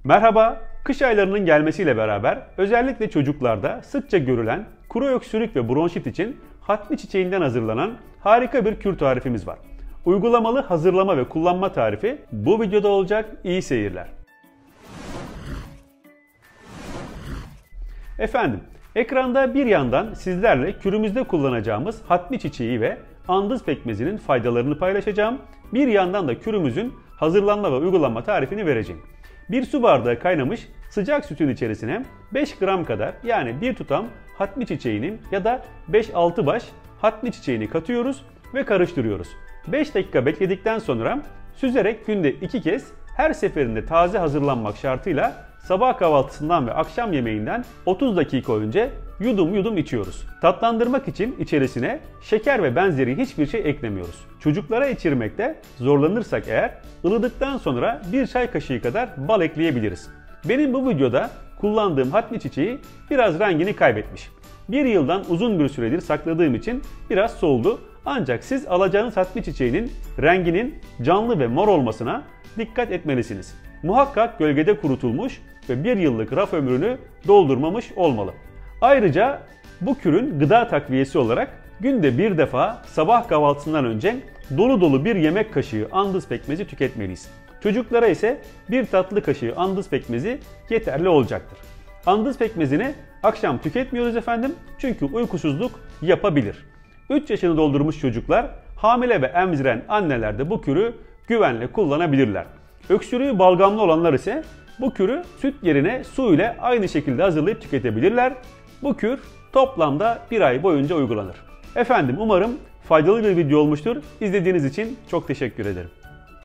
Merhaba, kış aylarının gelmesiyle beraber özellikle çocuklarda sıkça görülen kuru öksürük ve bronşit için hatmi çiçeğinden hazırlanan harika bir kür tarifimiz var. Uygulamalı hazırlama ve kullanma tarifi bu videoda olacak. İyi seyirler. Efendim, ekranda bir yandan sizlerle kürümüzde kullanacağımız hatmi çiçeği ve andız pekmezinin faydalarını paylaşacağım. Bir yandan da kürümüzün hazırlanma ve uygulanma tarifini vereceğim. Bir su bardağı kaynamış sıcak sütün içerisine 5 gram kadar, yani bir tutam hatmi çiçeğinin ya da 5-6 baş hatmi çiçeğini katıyoruz ve karıştırıyoruz. 5 dakika bekledikten sonra süzerek günde 2 kez, her seferinde taze hazırlanmak şartıyla sabah kahvaltısından ve akşam yemeğinden 30 dakika önce yudum yudum içiyoruz. Tatlandırmak için içerisine şeker ve benzeri hiçbir şey eklemiyoruz. Çocuklara içirmekte zorlanırsak eğer ılıdıktan sonra bir çay kaşığı kadar bal ekleyebiliriz. Benim bu videoda kullandığım hatmi çiçeği biraz rengini kaybetmiş. Bir yıldan uzun bir süredir sakladığım için biraz soldu. Ancak siz alacağınız hatmi çiçeğinin renginin canlı ve mor olmasına dikkat etmelisiniz. Muhakkak gölgede kurutulmuş ve bir yıllık raf ömrünü doldurmamış olmalı. Ayrıca bu kürün gıda takviyesi olarak günde bir defa sabah kahvaltısından önce dolu dolu bir yemek kaşığı andız pekmezi tüketmeliyiz. Çocuklara ise bir tatlı kaşığı andız pekmezi yeterli olacaktır. Andız pekmezini akşam tüketmiyoruz efendim, çünkü uykusuzluk yapabilir. 3 yaşını doldurmuş çocuklar, hamile ve emziren anneler de bu kürü güvenle kullanabilirler. Öksürüğü balgamlı olanlar ise bu kürü süt yerine su ile aynı şekilde hazırlayıp tüketebilirler. Bu kür toplamda bir ay boyunca uygulanır. Efendim, umarım faydalı bir video olmuştur. İzlediğiniz için çok teşekkür ederim.